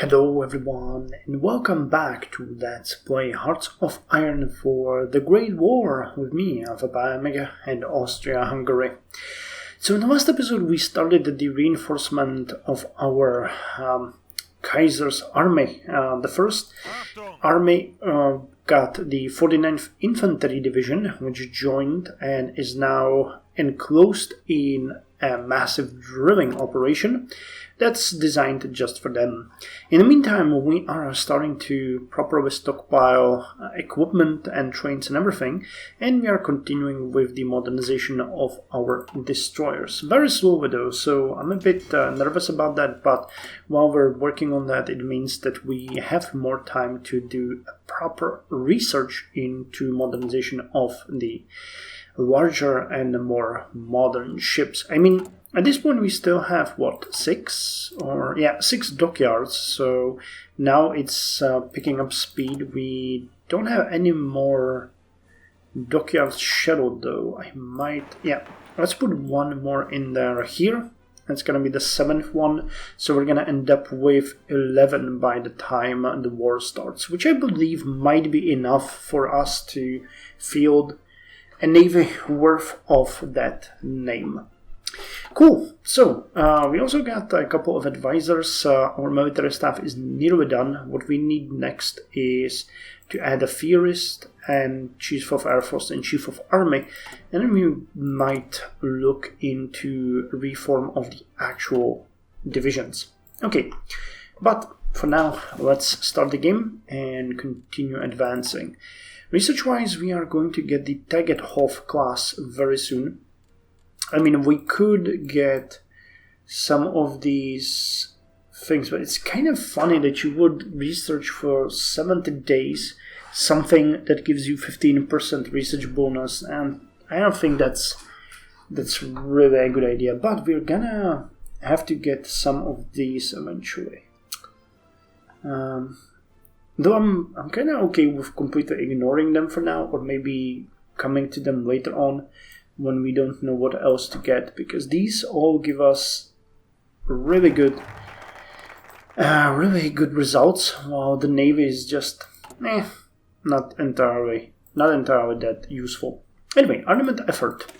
Hello everyone, and welcome back to Let's Play Hearts of Iron for the Great War with me, WWII and Austria-Hungary. So in the last episode we started the reinforcement of our Kaiser's army. The first army got the 49th Infantry Division, which joined and is now enclosed in a massive drilling operation that's designed just for them. In the meantime, we are starting to properly stockpile equipment and trains and everything, and we are continuing with the modernization of our destroyers. Very slowly though, so I'm a bit nervous about that, but while we're working on that, it means that we have more time to do a proper research into modernization of the larger and more modern ships. I mean, at this point we still have, what, 6 dockyards, so now it's picking up speed. We don't have any more dockyards scheduled though. Let's put one more in there here. That's gonna be the 7th one, so we're gonna end up with 11 by the time the war starts, which I believe might be enough for us to field a navy worth of that name. Cool. So, we also got a couple of advisors. Our military staff is nearly done. What we need next is to add a theorist and chief of air force and chief of army, and then we might look into reform of the actual divisions. Okay, but for now, let's start the game and continue advancing. Research-wise, we are going to get the Tagethoff class very soon. I mean, we could get some of these things, but it's kind of funny that you would research for 70 days something that gives you 15% research bonus, and I don't think that's really a good idea, but we're gonna have to get some of these eventually. Though I'm kind of okay with completely ignoring them for now, or maybe coming to them later on when we don't know what else to get, because these all give us really good results, while the navy is just not entirely that useful. Anyway, armament effort.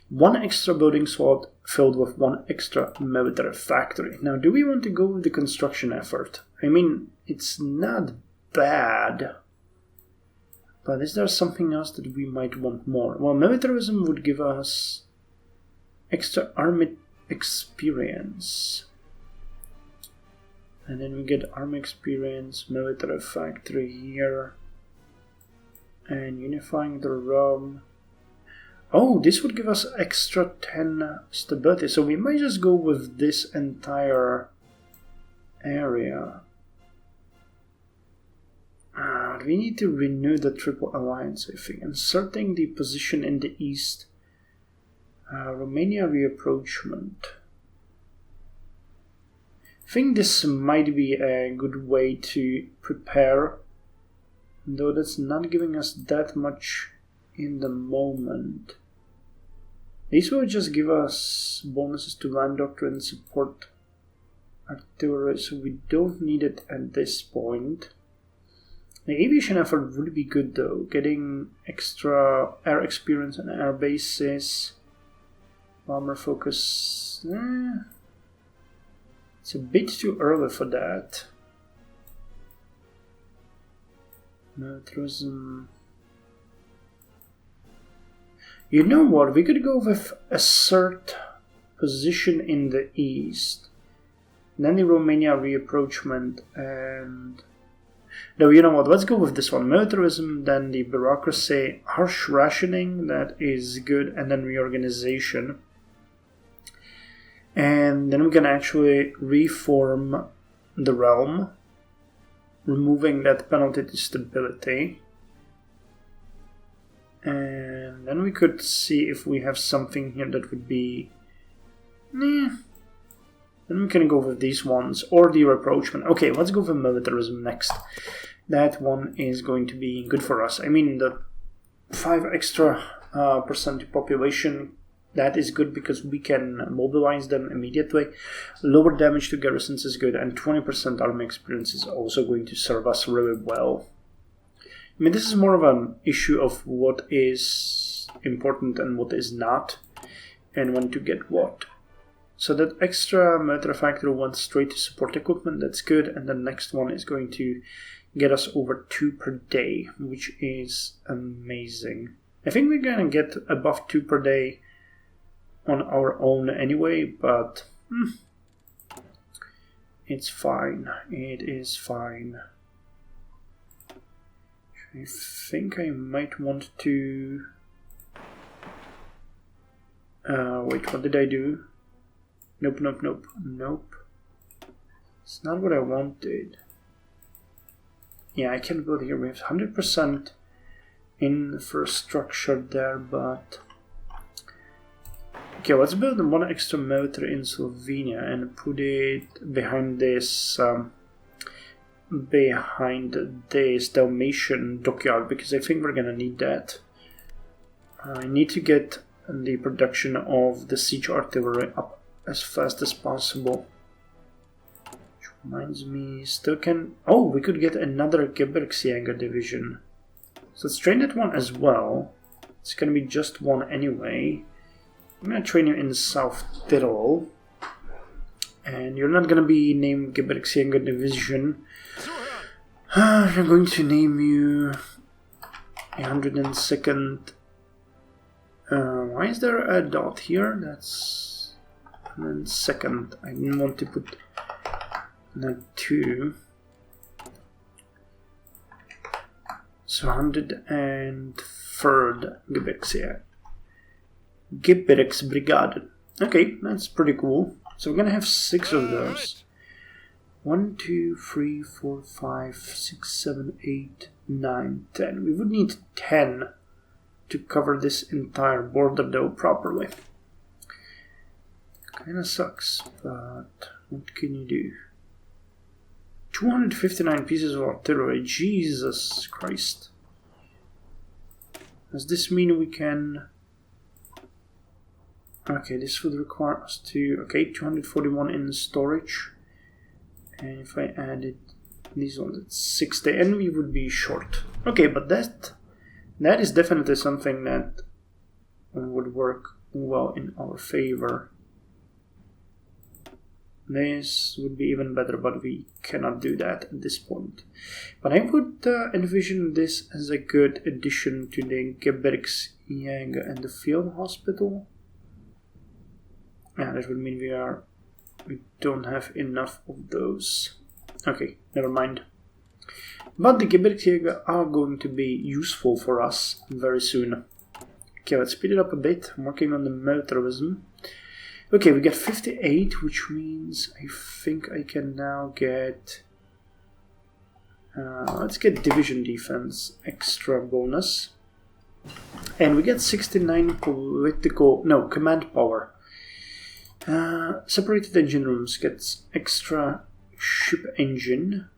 1 extra building slot filled with 1 extra military factory. Now, do we want to go with the construction effort? I mean, it's not bad, but is there something else that we might want more? Well, militarism would give us extra army experience. And then we get army experience, military factory here, and unifying the realm. Oh, this would give us extra 10 stability, so we might just go with this entire area. We need to renew the Triple Alliance, I think. Inserting the position in the east. Romania reapproachment. I think this might be a good way to prepare, though that's not giving us that much in the moment. These will just give us bonuses to land doctrine, support artillery, so we don't need it at this point. The aviation effort would be good though, getting extra air experience and air bases. Bomber focus. It's a bit too early for that. Militarism. You know what, we could go with assert position in the east. Then the Romania reapproachment and... No, you know what, let's go with this one. Militarism, then the bureaucracy, harsh rationing, that is good, and then reorganization. And then we can actually reform the realm, removing that penalty to stability. And then we could see if we have something here that would be... Then we can go with these ones, or the rapprochement. Okay, let's go with militarism next. That one is going to be good for us. I mean, the 5 extra percent population That is good because we can mobilize them immediately. Lower damage to garrisons is good, and 20% army experience is also going to serve us really well. I mean, this is more of an issue of what is important and what is not, and when to get what. So that extra military factory went straight to support equipment, that's good, and the next one is going to get us over 2 per day, which is amazing. I think we're gonna get above 2 per day on our own anyway, but it's fine. It is fine. I think I might want to... wait, what did I do? Nope. It's not what I wanted. Yeah, I can build here. We have 100% infrastructure there, but... Okay, let's build one extra military in Slovenia and put it behind this Dalmatian dockyard, because I think we're gonna need that. I need to get the production of the siege artillery up as fast as possible. Which reminds me, still can... Oh, we could get another Gebirgsjäger division. So let's train that one as well. It's gonna be just one anyway. I'm gonna train you in South Tyrol. And you're not gonna be named Gebirgsjäger Division. I'm going to name you 102nd. Why is there a dot here? That's 102nd. I didn't want to put that 2. So 103rd Gebirgsbrigade. Okay, that's pretty cool. So we're gonna have 6 of those. 1, 2, 3, 4, 5, 6, 7, 8, 9, 10. We would need 10 to cover this entire border though properly. Kinda sucks, but what can you do? 259 pieces of artillery, Jesus Christ. Does this mean we can... Okay, this would require us to... Okay, 241 in storage. And if I added these ones at 60, and we would be short. Okay, but that is definitely something that would work well in our favor. This would be even better, but we cannot do that at this point. But I would envision this as a good addition to the Gebirgsjäger and the field hospital. Yeah, that would mean we don't have enough of those. Okay, never mind. But the Gebirgsjäger are going to be useful for us very soon. Okay, let's speed it up a bit. I'm working on the militarism. Okay, we get 58, which means I think I can now get... let's get division defense extra bonus. And we get 69 command power. Separated engine rooms gets extra ship engine,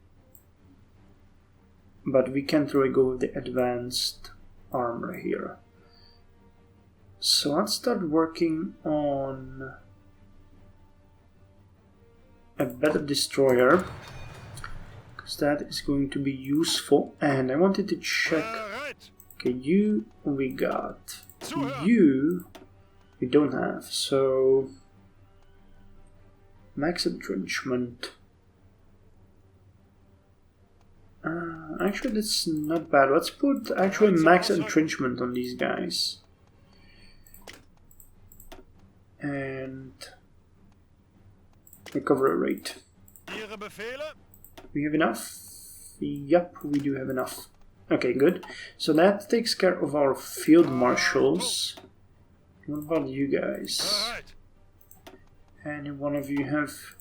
but we can't really go with the advanced armor here. So let's start working on a better destroyer, because that is going to be useful. And I wanted to check. Okay, you we got. You we don't have. So max entrenchment. Actually, that's not bad. Let's put actually max entrenchment on these guys. And recovery rate. We have enough? Yep, we do have enough. Okay, good. So that takes care of our field marshals. What about you guys? Any one of you have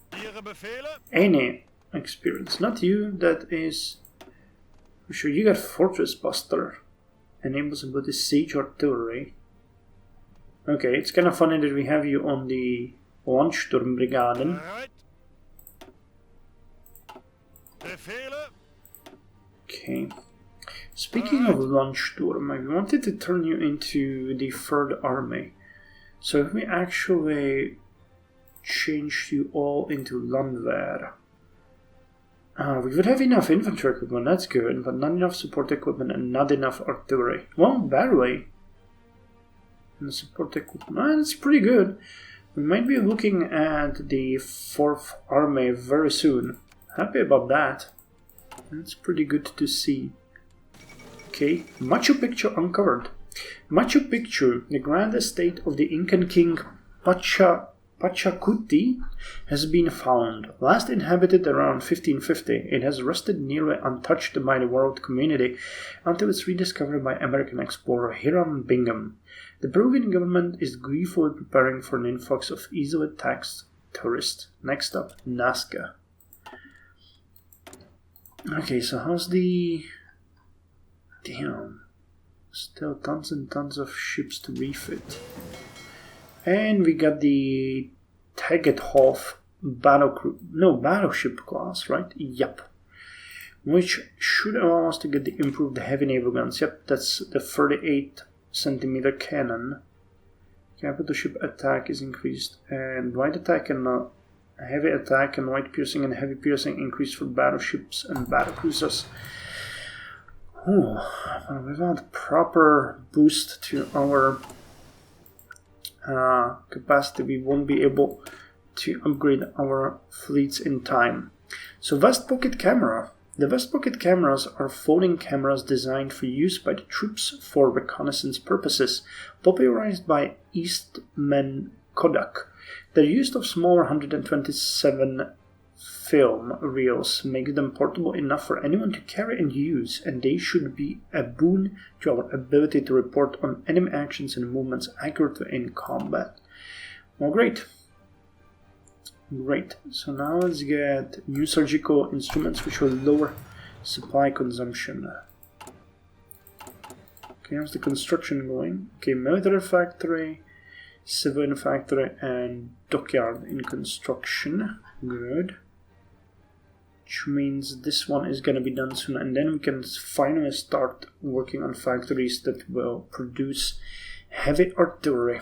any experience? Not you, that is... For sure, you got Fortress Buster. Enables ability siege artillery. Okay, it's kind of funny that we have you on the Landsturmbrigaden. Okay. Speaking of Landsturm, I wanted to turn you into the 3rd Army. So if we actually change you all into landwehr, we would have enough infantry equipment, that's good, but not enough support equipment and not enough artillery. Well, barely. And the support equipment, that's pretty good. We might be looking at the 4th Army very soon. Happy about that. That's pretty good to see. Okay, Machu Picchu uncovered. Machu Picchu, the grand estate of the Incan king Pachacuti, has been found. Last inhabited around 1550, it has rested nearly untouched by the world community until its rediscovery by American explorer Hiram Bingham. The Peruvian government is gleefully preparing for an influx of easily taxed tourists. Next up, Nazca. Okay, so how's the... Damn. Still tons and tons of ships to refit. And we got the Tegethoff battleship class, right? Yep. Which should allow us to get the improved heavy naval guns. Yep, that's the 38cm cannon. Capital ship attack is increased, and light attack and heavy attack and light piercing and heavy piercing increased for battleships and battlecruisers. Without proper boost to our capacity, we won't be able to upgrade our fleets in time. So West Pocket Camera. The West Pocket cameras are floating cameras designed for use by the troops for reconnaissance purposes, popularized by Eastman Kodak. Their use of smaller 127 film reels makes them portable enough for anyone to carry and use, and they should be a boon to our ability to report on enemy actions and movements accurately in combat. Well, great. Great. So now let's get new surgical instruments which will lower supply consumption. Okay, how's the construction going? Okay, military factory, civilian factory, and dockyard in construction. Good. Which means this one is going to be done soon, and then we can finally start working on factories that will produce heavy artillery.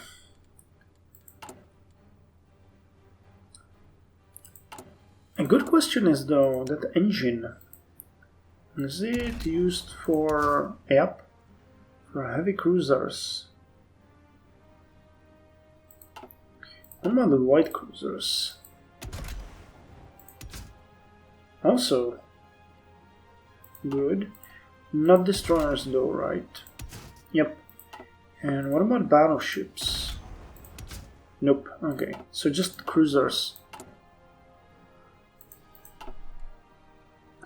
A good question is though, that engine, is it used for, for heavy cruisers? What about the light cruisers? Also, good. Not destroyers though, right? Yep. And what about battleships? Nope. Okay, so just cruisers.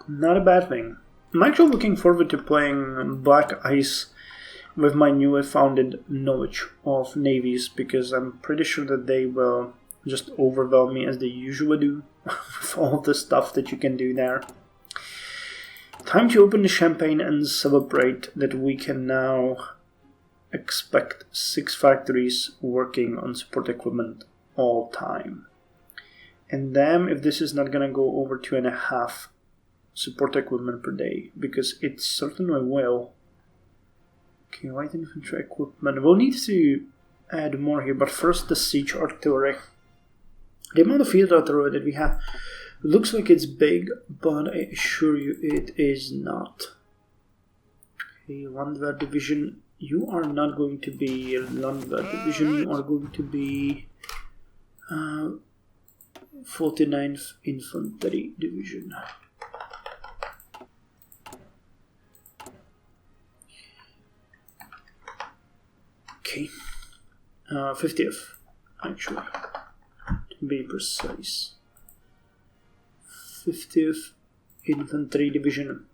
Not a bad thing. I'm actually looking forward to playing Black Ice with my newly founded knowledge of navies, because I'm pretty sure that they will just overwhelm me as they usually do with all the stuff that you can do there. Time to open the champagne and celebrate that we can now expect 6 factories working on support equipment all time. And damn if this is not gonna go over 2.5 support equipment per day, because it certainly will. Okay, light infantry equipment. We'll need to add more here, but first the siege artillery. The amount of field artillery that we have looks like it's big, but I assure you it is not. Okay, Landwehr Division, you are not going to be Landwehr Division, you are going to be 49th Infantry Division. Okay, 50th, actually, to be precise. 50th Infantry Division,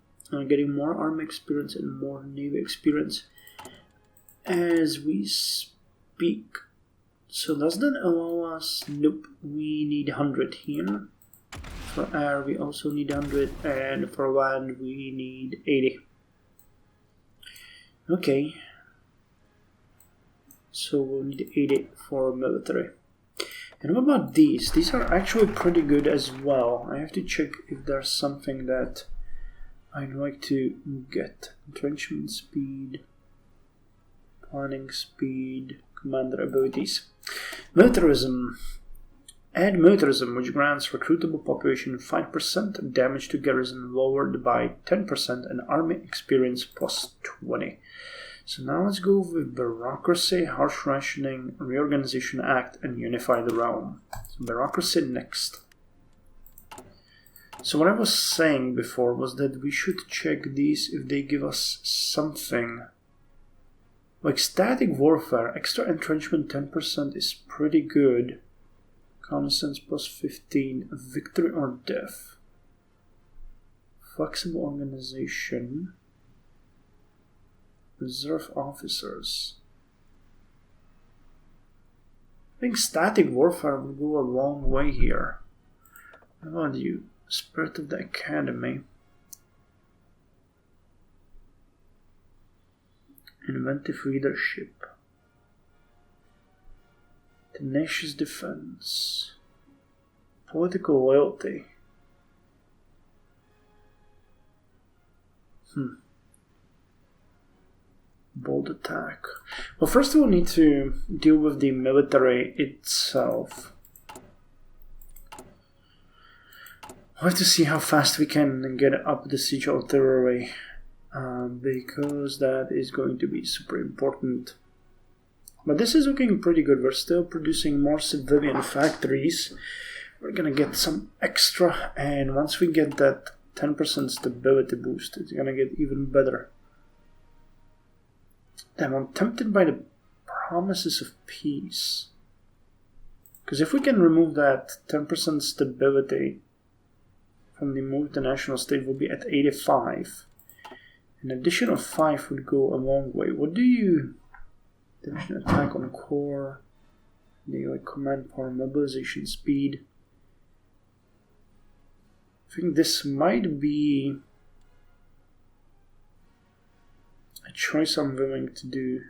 getting more army experience and more navy experience as we speak. So does that allow us? Nope, we need 100 here. For air we also need 100, and for land we need 80. Okay. So we'll need 80 for military. And what about these? These are actually pretty good as well. I have to check if there's something that I'd like to get. Entrenchment speed, planning speed, commander abilities. Militarism. Add militarism, which grants recruitable population 5%, damage to garrison lowered by 10%, and army experience plus 20. So now let's go with bureaucracy, harsh rationing, reorganization act, and unify the realm. So bureaucracy next. So what I was saying before was that we should check these if they give us something. Like static warfare, extra entrenchment 10% is pretty good. Common sense plus 15, victory or death. Flexible organization. Reserve officers. I think static warfare will go a long way here. How about you? Spirit of the Academy. Inventive leadership. Tenacious defense. Political loyalty. Bold attack. Well, first we'll need to deal with the military itself. We'll have to see how fast we can get up the siege artillery, because that is going to be super important. But this is looking pretty good. We're still producing more civilian factories. We're gonna get some extra, and once we get that 10% stability boost, it's gonna get even better. Damn, I'm tempted by the promises of peace. Because if we can remove that 10% stability from the move, the national state will be at 85. An addition of 5 would go a long way. What do you... Division attack on core, the command power, mobilization speed. I think this might be a choice I'm willing to do.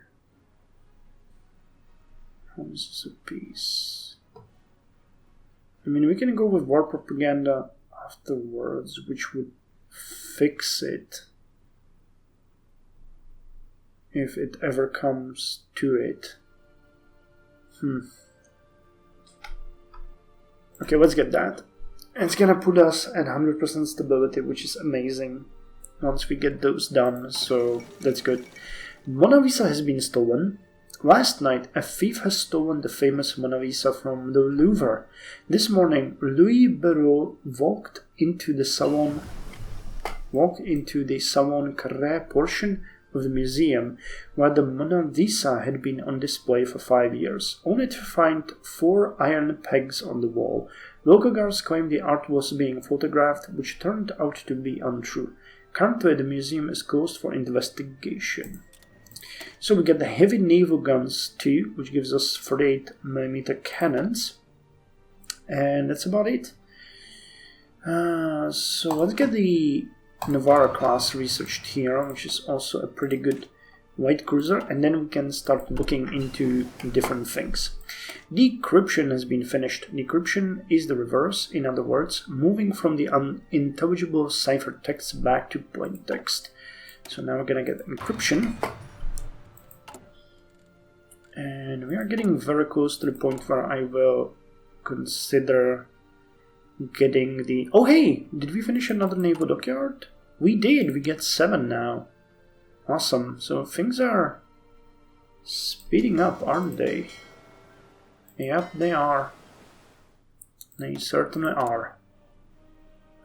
Promises of peace. I mean, we can go with war propaganda afterwards, which would fix it. If it ever comes to it. Okay, let's get that. It's gonna put us at 100% stability, which is amazing once we get those done, so that's good. Mona Lisa has been stolen. Last night, a thief has stolen the famous Mona Lisa from the Louvre. This morning, Louis Barrault walked into the Salon Carré portion of the museum, where the Mona Lisa had been on display for 5 years, only to find 4 iron pegs on the wall. Local guards claimed the art was being photographed, which turned out to be untrue. Currently, the museum is closed for investigation. So we get the heavy naval guns too, which gives us 48mm cannons, and that's about it. So let's get the Navarre class researched here, which is also a pretty good light cruiser, and then we can start looking into different things. Decryption has been finished. Decryption is the reverse, in other words, moving from the unintelligible ciphertext back to plain text. So now we're gonna get encryption, and we are getting very close to the point where I will consider getting the... Oh hey! Did we finish another naval dockyard? We did! We get 7 now. Awesome. So things are speeding up, aren't they? Yep, they are. They certainly are.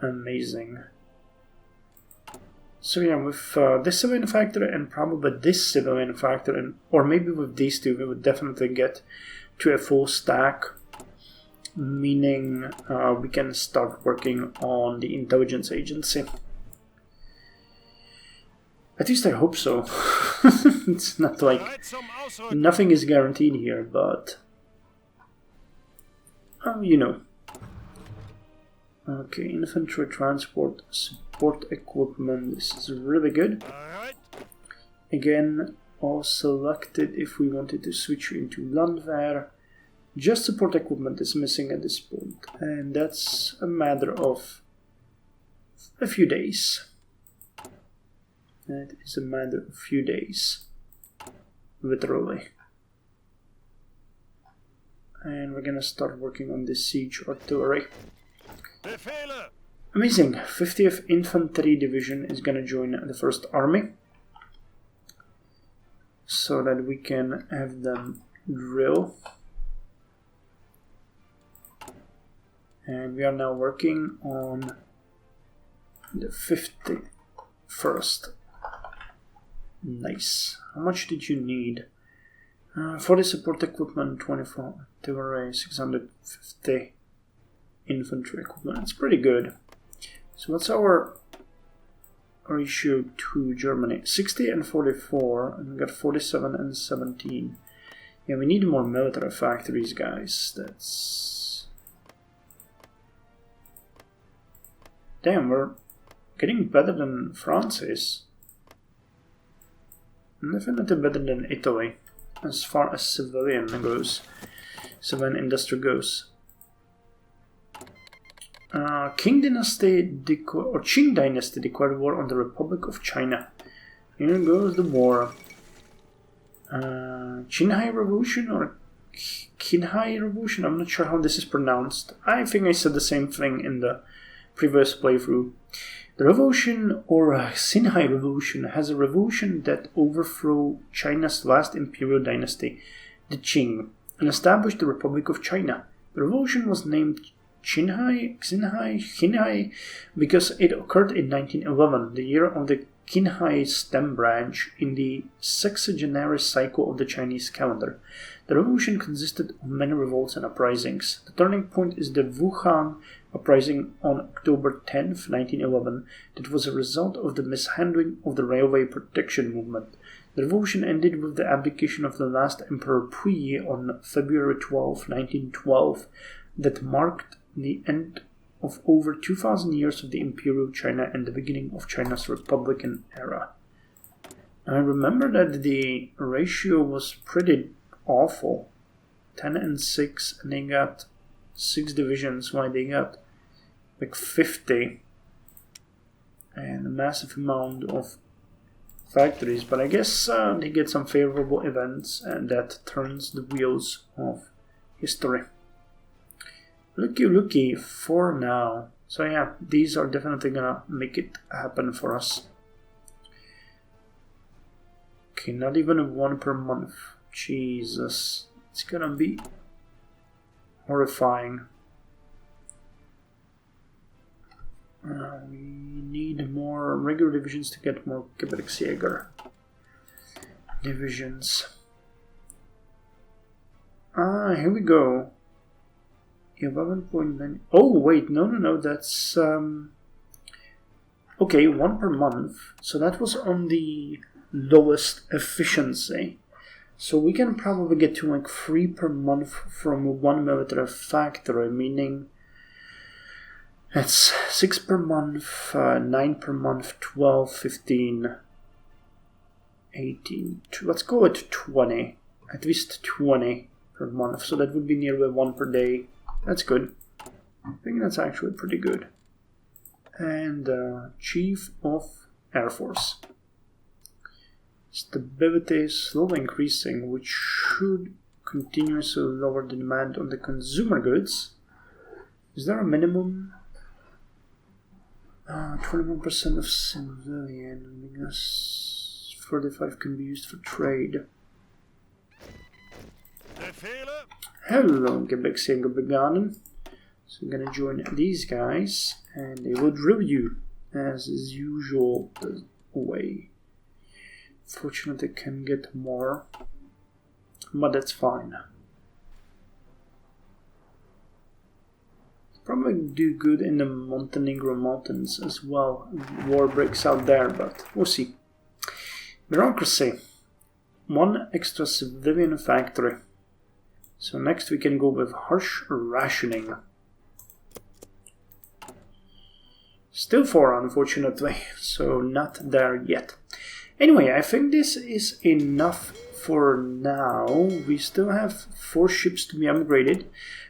Amazing. So yeah, with this civilian factory and probably this civilian factory, or maybe with these two, we would definitely get to a full stack. Meaning we can start working on the intelligence agency. At least I hope so. It's not like nothing is guaranteed here, but you know. Okay, infantry transport support equipment. This is really good. Again, all selected if we wanted to switch into Landwehr. Just support equipment is missing at this point, and that's a matter of a few days. That is a matter of a few days, literally. and we're gonna start working on the siege artillery. Amazing. 50th Infantry Division is gonna join the 1st Army, so that we can have them drill. And we are now working on the 51st. Nice. How much did you need? 40 support equipment, 24 artillery, 650 infantry equipment. It's pretty good. So what's our ratio to Germany? 60 and 44, and we got 47 and 17. Yeah, we need more military factories, guys. That's... Damn, we're getting better than France is. Definitely better than Italy, as far as civilian goes. Civilian industry goes. Qing Dynasty declared war on the Republic of China. Here goes the war. Qinghai Revolution or Qinghai Revolution? I'm not sure how this is pronounced. I think I said the same thing in the previous playthrough. The revolution, or Xinhai Revolution, has a revolution that overthrew China's last imperial dynasty, the Qing, and established the Republic of China. The revolution was named Xinhai, because it occurred in 1911, the year of the Qinghai stem branch in the sexagenary cycle of the Chinese calendar. The revolution consisted of many revolts and uprisings. The turning point is the Wuhan uprising on October 10, 1911, that was a result of the mishandling of the railway protection movement. The revolution ended with the abdication of the last Emperor Puyi on February 12, 1912, that marked the end of over 2,000 years of the Imperial China and the beginning of China's Republican era. I remember that the ratio was pretty awful. 10 and 6, and they got 6 divisions, while they got like 50 and a massive amount of factories. But I guess they get some favorable events, and that turns the wheels of history. Looky for now. So yeah, these are definitely gonna make it happen for us. Okay, not even 1 per month. Jesus, it's gonna be horrifying. We need more regular divisions to get more Gebirgsjäger divisions. Here we go. 11.9. Oh, wait, no, that's... Okay, 1 per month. So that was on the lowest efficiency. So we can probably get to like 3 per month from 1 military factory, meaning that's 6 per month, 9 per month, 12, 15, 18. Let's go at 20. At least 20 per month. So that would be nearly 1 per day. That's good. I think that's actually pretty good. And Chief of Air Force. Stability is slowly increasing, which should continuously lower the demand on the consumer goods. Is there a minimum? 21% of civilian, because 35 can be used for trade. Hello, Gebirgsjäger begonnen. So I'm gonna join these guys, and they will drill you, as is usual the way. Fortunately, can get more, but that's fine. Probably do good in the Montenegro mountains as well. War breaks out there, but we'll see. Bureaucracy. 1 extra civilian factory. So next we can go with harsh rationing. Still 4, unfortunately, so not there yet. Anyway, I think this is enough for now. We still have 4 ships to be upgraded,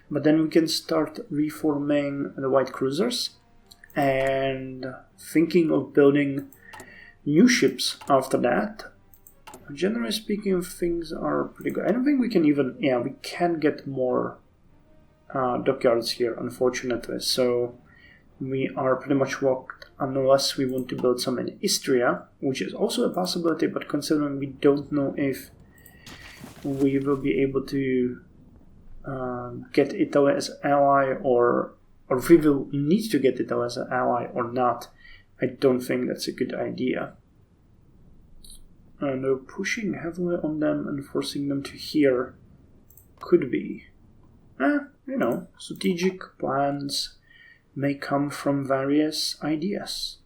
but then we can start reforming the white cruisers and thinking of building new ships after that. Generally speaking, things are pretty good. I don't think we can even... Yeah, we can get more dockyards here, unfortunately. So we are pretty much locked unless we want to build some in Istria, which is also a possibility, but considering we don't know if we will be able to get Italy as an ally or if we will need to get Italy as an ally or not, I don't think that's a good idea. And pushing heavily on them and forcing them to here could be. Strategic plans may come from various ideas.